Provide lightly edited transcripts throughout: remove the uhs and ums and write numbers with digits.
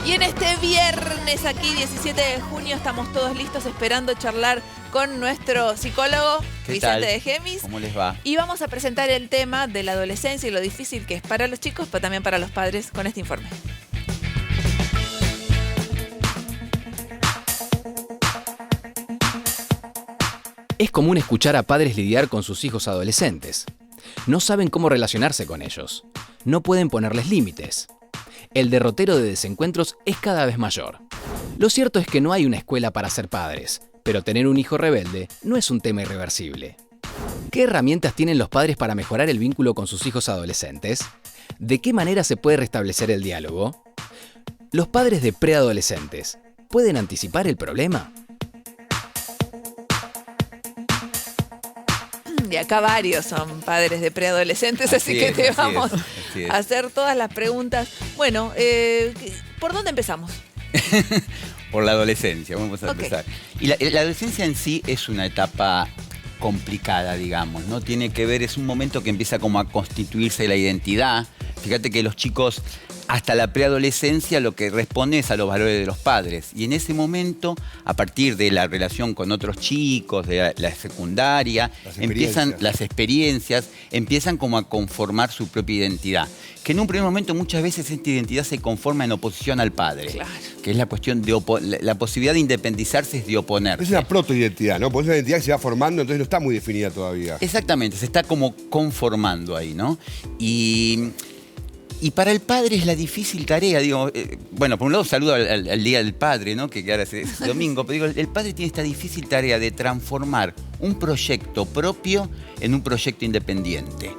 Y en este viernes, aquí 17 de junio, estamos todos listos esperando charlar con nuestro psicólogo, Vicente de Gemis. ¿Cómo les va? Y vamos a presentar el tema de la adolescencia y lo difícil que es para los chicos, pero también para los padres, con este informe. Es común escuchar a padres lidiar con sus hijos adolescentes. No saben cómo relacionarse con ellos. No pueden ponerles límites. El derrotero de desencuentros es cada vez mayor. Lo cierto es que no hay una escuela para ser padres, pero tener un hijo rebelde no es un tema irreversible. ¿Qué herramientas tienen los padres para mejorar el vínculo con sus hijos adolescentes? ¿De qué manera se puede restablecer el diálogo? ¿Los padres de preadolescentes pueden anticipar el problema? Y acá varios son padres de preadolescentes, así que te vamos a hacer todas las preguntas. Bueno, ¿por dónde empezamos? Por la adolescencia, vamos a empezar. Y la adolescencia en sí es una etapa complicada, digamos, ¿no? Tiene que ver, es un momento que empieza como a constituirse la identidad. Fíjate que los chicos, hasta la preadolescencia, lo que responde es a los valores de los padres. Y en ese momento, a partir de la relación con otros chicos, de la secundaria, empiezan las experiencias, empiezan como a conformar su propia identidad. Que en un primer momento muchas veces esta identidad se conforma en oposición al padre. Claro. Que es la cuestión de la posibilidad de independizarse es de oponerse. Es una protoidentidad, ¿no? Porque es una identidad que se va formando, entonces no está muy definida todavía. Exactamente, se está como conformando ahí, ¿no? Y para el padre es la difícil tarea, digo, bueno, por un lado saludo al Día del Padre, ¿no? Que ahora es domingo, pero digo, el padre tiene esta difícil tarea de transformar un proyecto propio en un proyecto independiente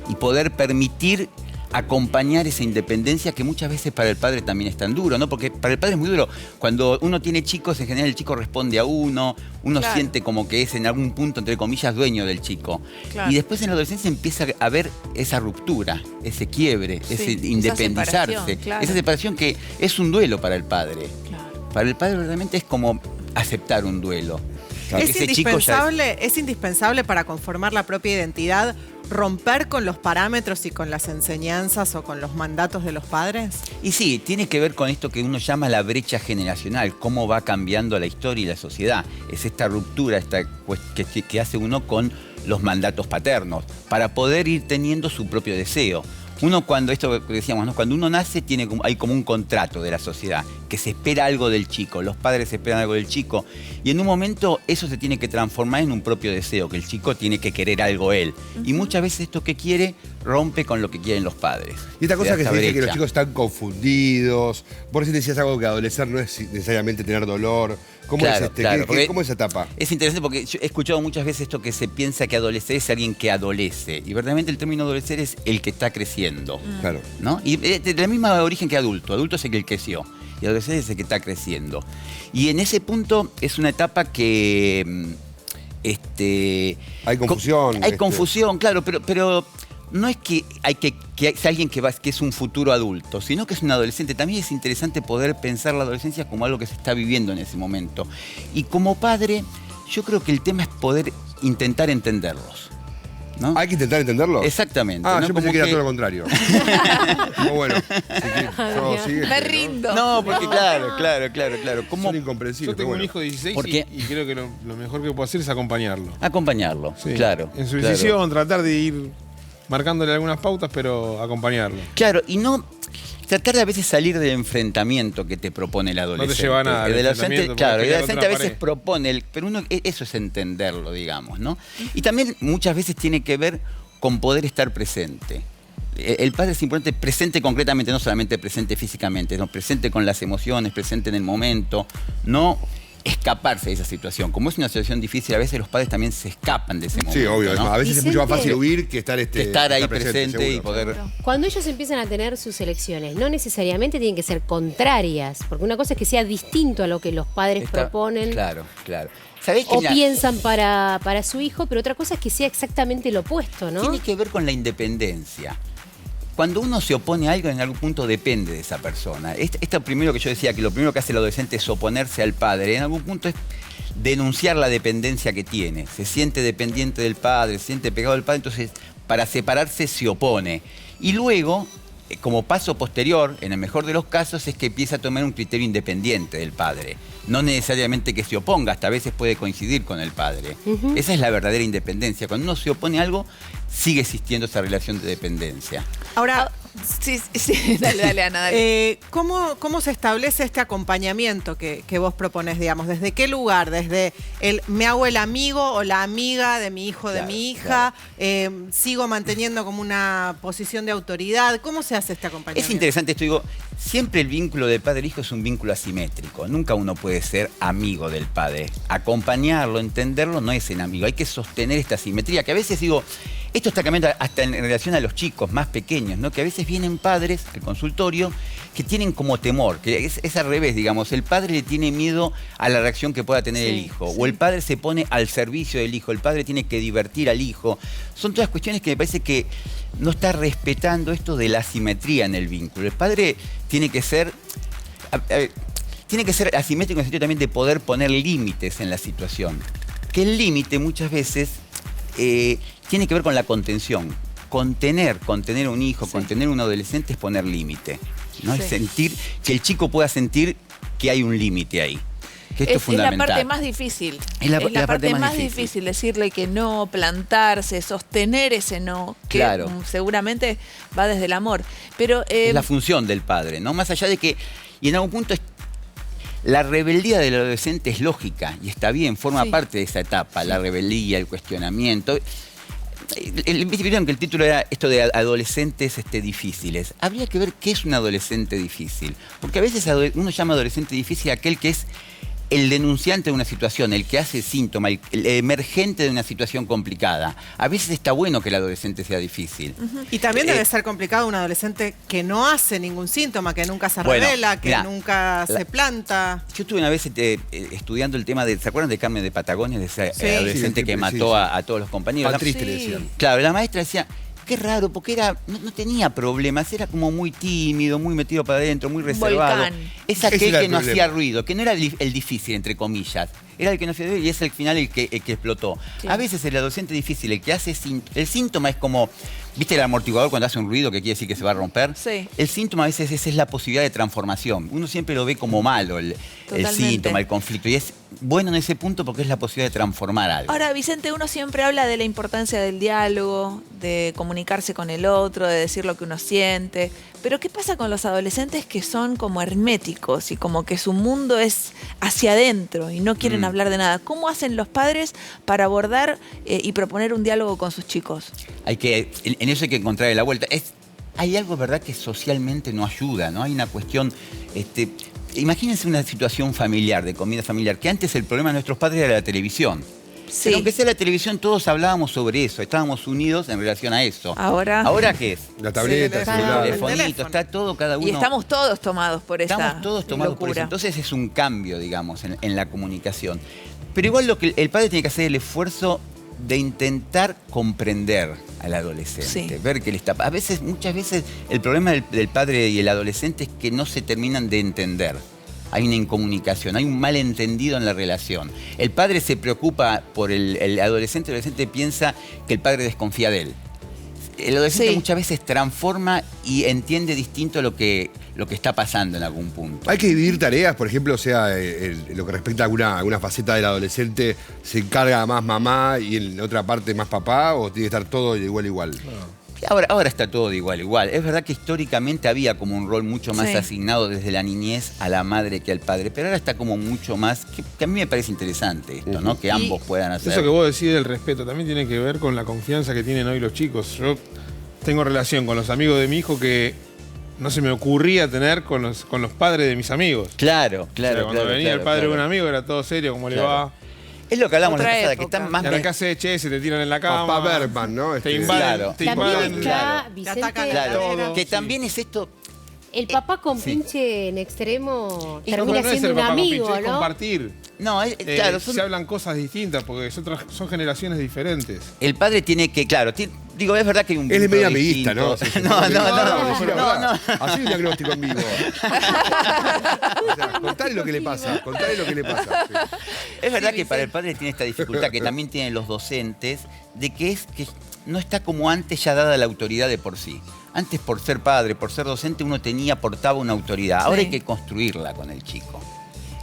y poder permitir acompañar esa independencia que muchas veces para el padre también es tan duro, ¿no? Porque para el padre es muy duro. Cuando uno tiene chicos, en general el chico responde a uno claro, siente como que es en algún punto, entre comillas, dueño del chico. Claro. Y después en la adolescencia empieza a haber esa ruptura, ese quiebre, ese independizarse. Esa separación que es un duelo para el padre. Claro. Para el padre realmente es como aceptar un duelo. Claro. Es indispensable para conformar la propia identidad romper con los parámetros y con las enseñanzas o con los mandatos de los padres? Y sí, tiene que ver con esto que uno llama la brecha generacional, cómo va cambiando la historia y la sociedad. Es esta ruptura que hace uno con los mandatos paternos, para poder ir teniendo su propio deseo. Uno esto que decíamos, ¿no? Cuando uno nace hay como un contrato de la sociedad, que se espera algo del chico, los padres esperan algo del chico, y en un momento eso se tiene que transformar en un propio deseo, que el chico tiene que querer algo él. Y muchas veces esto que quiere rompe con lo que quieren los padres. Y esta cosa que se dice que los chicos están confundidos, vos recién decías algo que adolecer no es necesariamente tener dolor. ¿Cómo es ¿Cómo es esa etapa? Es interesante porque yo he escuchado muchas veces esto que se piensa que adolecer es alguien que adolece. Y verdaderamente el término adolecer es el que está creciendo. Claro. ¿No? Y de la misma origen que adulto. Adulto es el que creció. Y adolescente es el que está creciendo. Y en ese punto es una etapa que... hay confusión. Hay confusión, claro, pero no es que es alguien que es un futuro adulto, sino que es un adolescente. También es interesante poder pensar la adolescencia como algo que se está viviendo en ese momento. Y como padre, yo creo que el tema es poder intentar entenderlos, ¿no? ¿Hay que intentar entenderlos? Exactamente. Ah, ¿no? yo pensé que era todo lo contrario. Como bueno, me rindo. No, porque claro. Son incomprensibles. Yo tengo un hijo de 16 y creo que lo mejor que puedo hacer es acompañarlo. Acompañarlo, sí, claro. En su decisión, tratar de ir marcándole algunas pautas, pero acompañarlo. Claro, y no tratar de a veces salir del enfrentamiento que te propone el adolescente. No te lleva a nada. El adolescente a veces propone, pero eso es entenderlo, digamos, ¿no? Y también muchas veces tiene que ver con poder estar presente. El padre es importante, presente concretamente, no solamente presente físicamente, no, presente con las emociones, presente en el momento, no escaparse de esa situación. Como es una situación difícil, a veces los padres también se escapan de ese momento. Sí, obvio, ¿no? A veces es mucho más fácil huir que estar ahí presente y poder... Cuando ellos empiezan a tener sus elecciones, no necesariamente tienen que ser contrarias, porque una cosa es que sea distinto a lo que los padres proponen. Claro. O piensan para su hijo, pero otra cosa es que sea exactamente lo opuesto, ¿no? Tiene que ver con la independencia. Cuando uno se opone a algo, en algún punto depende de esa persona. Esto primero que yo decía, que lo primero que hace el adolescente es oponerse al padre. En algún punto es denunciar la dependencia que tiene. Se siente dependiente del padre, se siente pegado al padre, entonces para separarse se opone. Y luego como paso posterior, en el mejor de los casos, es que empieza a tomar un criterio independiente del padre. No necesariamente que se oponga, hasta a veces puede coincidir con el padre. Esa es la verdadera independencia. Cuando uno se opone a algo, sigue existiendo esa relación de dependencia. Ahora, sí, dale, Ana, dale. ¿Cómo se establece este acompañamiento que vos propones, digamos? ¿Desde qué lugar? ¿Desde me hago el amigo o la amiga de mi hijo, de mi hija? ¿Sigo manteniendo como una posición de autoridad? ¿Cómo se hace este acompañamiento? Es interesante esto, digo, siempre el vínculo de padre e hijo es un vínculo asimétrico. Nunca uno puede ser amigo del padre. Acompañarlo, entenderlo, no es el amigo. Hay que sostener esta asimetría, que a veces digo, esto está cambiando hasta en relación a los chicos más pequeños, ¿no? Que a veces vienen padres al consultorio que tienen como temor, que es al revés, digamos. El padre le tiene miedo a la reacción que pueda tener el hijo. O el padre se pone al servicio del hijo, el padre tiene que divertir al hijo. Son todas cuestiones que me parece que no está respetando esto de la asimetría en el vínculo. El padre tiene que ser asimétrico en el sentido también de poder poner límites en la situación. Que el límite muchas veces tiene que ver con la contención. Contener a un hijo, contener a un adolescente es poner límite, ¿no? Es sentir, que el chico pueda sentir que hay un límite ahí. Que esto es fundamental. Es la parte más difícil. Es la parte más difícil decirle que no, plantarse, sostener ese no, que seguramente va desde el amor. Pero es la función del padre, ¿no? Más allá de que, y en algún punto la rebeldía del adolescente es lógica y está bien, forma parte de esa etapa, la rebeldía, el cuestionamiento. Vieron que el título era esto de adolescentes Porque a veces uno llama adolescente difícil a aquel que es el denunciante de una situación, el que hace síntoma, el emergente de una situación complicada. A veces está bueno que el adolescente sea difícil. Y también debe ser complicado un adolescente que no hace ningún síntoma, que nunca se revela, que nunca se planta. Yo estuve una vez estudiando el tema de, ¿se acuerdan de Carmen de Patagonia? De ese adolescente que mató a todos los compañeros. Triste le decían. Claro, la maestra decía, qué raro, porque no tenía problemas, era como muy tímido, muy metido para adentro, muy reservado. Volcán. Es aquel que no hacía ruido, que no era el difícil, entre comillas. Era el que no hacía ruido y es al final el que explotó. Sí. A veces el adolescente difícil, el que hace el síntoma es como, ¿viste el amortiguador cuando hace un ruido que quiere decir que se va a romper? Sí. El síntoma a veces es la posibilidad de transformación. Uno siempre lo ve como malo, el síntoma, el conflicto. Y es bueno en ese punto porque es la posibilidad de transformar algo. Ahora, Vicente, uno siempre habla de la importancia del diálogo, de comunicarse con el otro, de decir lo que uno siente. Pero ¿qué pasa con los adolescentes que son como herméticos y como que su mundo es hacia adentro y no quieren hablar de nada? ¿Cómo hacen los padres para abordar y proponer un diálogo con sus chicos? En eso hay que encontrar la vuelta. Hay algo, ¿verdad?, que socialmente no ayuda, ¿no? Hay una cuestión... imagínense una situación familiar, de comida familiar, que antes el problema de nuestros padres era la televisión. Sí. Pero aunque sea la televisión, todos hablábamos sobre eso, estábamos unidos en relación a eso. ¿Ahora qué es? La tableta, el celular. El telefonito, está todo, cada uno... Y estamos todos tomados por esa Estamos todos tomados locura. por eso. Entonces es un cambio, digamos, en la comunicación. Pero igual lo que el padre tiene que hacer es el esfuerzo de intentar comprender al adolescente, ver qué le está... Muchas veces, el problema del padre y el adolescente es que no se terminan de entender. Hay una incomunicación, hay un malentendido en la relación. El padre se preocupa por el adolescente piensa que el padre desconfía de él. El adolescente muchas veces transforma y entiende distinto lo que está pasando en algún punto. Hay que dividir tareas, por ejemplo, o sea, lo que respecta a alguna faceta del adolescente, ¿se encarga más mamá y en otra parte más papá o tiene que estar todo de igual a igual? Ahora está todo de igual a igual. Es verdad que históricamente había como un rol mucho más asignado desde la niñez a la madre que al padre, pero ahora está como mucho más, que a mí me parece interesante esto, ¿no? Que ambos puedan hacer. Eso que vos decís del respeto también tiene que ver con la confianza que tienen hoy los chicos. Yo tengo relación con los amigos de mi hijo que no se me ocurría tener con los padres de mis amigos. Claro. O sea, cuando venía el padre de un amigo era todo serio, ¿cómo le va? Es lo que hablamos la pasada, que están más... Y ahora que hace se te tiran en la cama. Papá Bergman, ¿no? Te invaden. También está, Vicente, que también es esto... El papá con pinche en extremo termina no siendo un amigo, pinche, ¿no? Es compartir. No, claro. Se hablan cosas distintas porque son generaciones diferentes. El padre tiene que, digo, es verdad que hay un... Él es medio amiguista, ¿no? No. Así un diagnóstico en vivo. O sea, contale lo que le pasa, Sí. Es verdad que para el padre tiene esta dificultad que también tienen los docentes, de que no está como antes ya dada la autoridad de por sí. Antes, por ser padre, por ser docente, uno aportaba una autoridad. Ahora Sí. hay que construirla con el chico.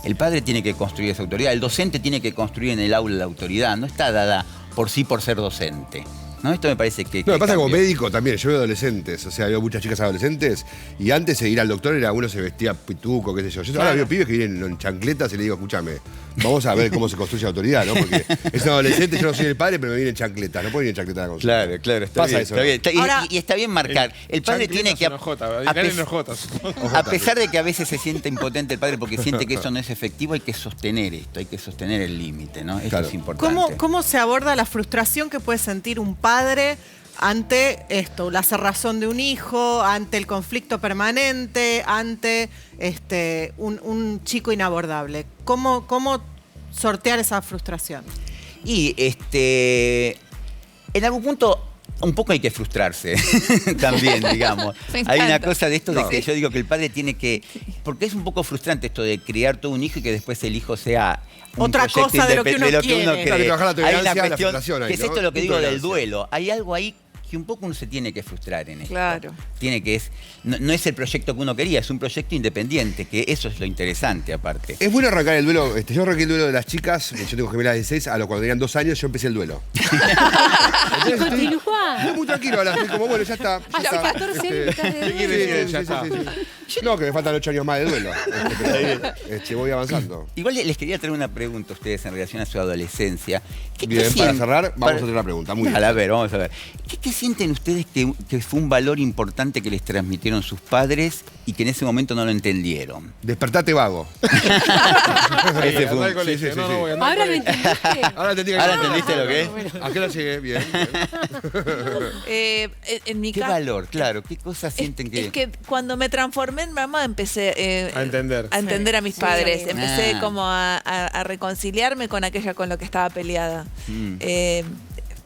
El padre tiene que construir esa autoridad. El docente tiene que construir en el aula la autoridad. No está dada por sí por ser docente. ¿No? Esto me parece que... No, me pasa como cambió. médico también, yo veo adolescentes, o sea, veo muchas chicas adolescentes y antes de ir al doctor era uno se vestía pituco, qué sé yo. Yo ahora veo pibes que vienen en chancletas y le digo, escúchame, vamos a ver cómo se construye autoridad, ¿no? Porque es un adolescente, yo no soy el padre, pero me viene en chancletas, no puedo ir en chancletas a la consulta. Claro, claro, está Pasa bien. eso, Está ¿no? bien. Ahora- Y está bien marcar. El padre tiene que... A pesar de que a veces se siente impotente el padre porque siente que eso no es efectivo, hay que sostener esto, hay que sostener el límite, ¿no? Eso Claro. es importante. ¿Cómo se aborda la frustración que puede sentir un padre ante esto, la cerrazón de un hijo, ante el conflicto permanente, ante un chico inabordable? ¿Cómo sortear esa frustración? Y en algún punto un poco hay que frustrarse también, digamos. Me Hay una encanta. cosa de esto de que Sí. yo digo que el padre tiene que... Porque es un poco frustrante esto de criar todo un hijo y que después el hijo sea... un Otra proyecto cosa de lo que uno independiente quiere. cree. Claro, que trabajar la Hay tolerancia, una la cuestión, frustración ahí, que es ¿no? esto lo que Punto digo de del tolerancia. duelo. Hay algo ahí que un poco uno se tiene que frustrar en esto. Claro. Tiene que no es el proyecto que uno quería, es un proyecto independiente, que eso es lo interesante aparte. Es bueno arrancar el duelo, yo arranqué el duelo de las chicas, yo tengo gemelas de 6, cuando tenían 2 años yo empecé el duelo. Y continúa. Estoy muy tranquilo ahora, estoy como, bueno, ya está. Ya Hace está. 14 años estás de ¿Qué quiere duelo. decir? Ya está. Sí. No, que me faltan 8 años más de duelo. Pero, voy avanzando. Igual les quería traer una pregunta a ustedes en relación a su adolescencia. Bien, para sienten- cerrar, vamos a hacer una pregunta. Muy bien. A ver, vamos a ver. ¿Qué sienten ustedes que fue un valor importante que les transmitieron sus padres y que en ese momento no lo entendieron? Despertate vago. Ese fue un- Andá al colegio. sí, sí, No, sí. voy a andar al Ahora me colegio. entendiste. Ahora entendí que- ¿Ahora entendiste lo que es? ¿A qué hora llegué? Bien. En mi ¿Qué caso... valor? Claro, ¿qué cosas sienten que...? Es que cuando me transformé en mamá empecé A entender. a entender a mis Sí, padres. sí. Empecé Ah. como a reconciliarme con aquella con lo que estaba peleada. Mm.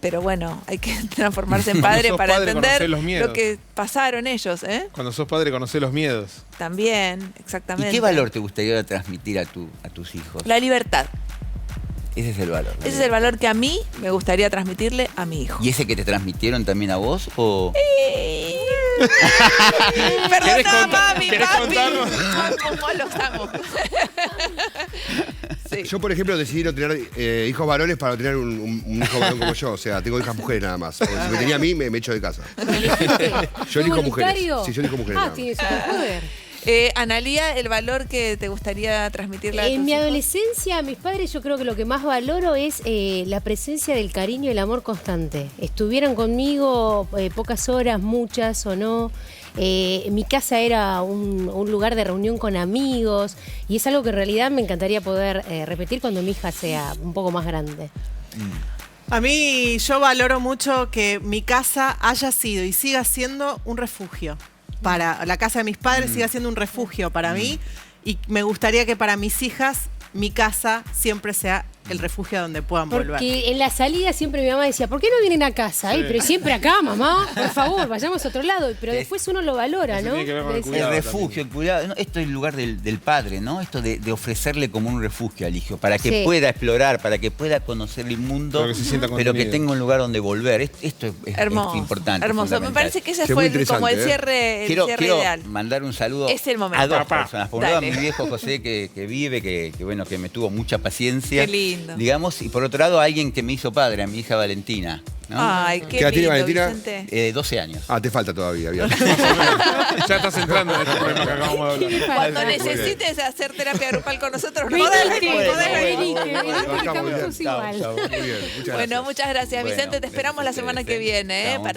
Pero bueno, hay que transformarse en Cuando padre sos para padre, entender conocés los miedos. lo que pasaron ellos, ¿eh? Cuando sos padre conocés los miedos. También, ¿Y exactamente. qué valor te gustaría transmitir a tus hijos? La libertad. Ese es el valor. Ese es el valor que a mí me gustaría transmitirle a mi hijo. ¿Y ese que te transmitieron también a vos? ¿O? Perdona, mami, querés papi. contarnos? ¿Cómo los amo? Sí. Yo, por ejemplo, decidí no tener hijos varones para no tener un hijo varón como yo. O sea, tengo hijas mujeres nada más. Porque si me tenía a mí, me echo de casa. Yo elijo mujeres. voluntario? Sí, yo elijo mujeres. Ah, nada más. tiene superpoder. Analía, el valor que te gustaría transmitirle a tus En mi hijos. adolescencia, mis padres, yo creo que lo que más valoro es la presencia del cariño y el amor constante. Estuvieron conmigo pocas horas, muchas o no. Mi casa era un lugar de reunión con amigos y es algo que en realidad me encantaría poder repetir cuando mi hija sea un poco más grande. A mí yo valoro mucho que mi casa haya sido y siga siendo un refugio. Para la casa de mis padres siga siendo un refugio para mí y me gustaría que para mis hijas mi casa siempre sea el refugio donde puedan volver. Porque en la salida siempre mi mamá decía, ¿por qué no vienen a casa? Ay, pero siempre acá, mamá, por favor, vayamos a otro lado. Pero después uno lo valora, Eso ¿no? tiene que ver con el Decir, El cuidado refugio, el cuidado. No, esto es el lugar del padre, ¿no? Esto de ofrecerle como un refugio al hijo, para que Sí. pueda explorar, para que pueda conocer el mundo, Pero que se sienta pero que contenido. tenga un lugar donde volver. Esto es Hermoso. importante. Hermoso. Me fundamental. parece que ese Sí, fue muy como el interesante, cierre, Quiero ideal. mandar un saludo Es el momento. a dos Papá. personas. Por un lado, a Dale. mi viejo José, que vive, que bueno, que me tuvo mucha paciencia. Qué lindo. Digamos, y por otro lado, a alguien que me hizo padre, a mi hija Valentina. ¿no? Ay, qué ¿Qué edad tiene lindo, Valentina? Vicente. 12 años. Ah, te falta todavía. Bien. Ya estás entrando en este problema que acabamos de hablar. Cuando necesites hacer terapia grupal con nosotros, Vení, podés que- venir, podés venir. vení, que Bueno, estamos muy bien. todos igual. Muy bien, muchas Bueno, gracias. muchas gracias, Bueno, Vicente. Te esperamos la semana que viene. Chao. Para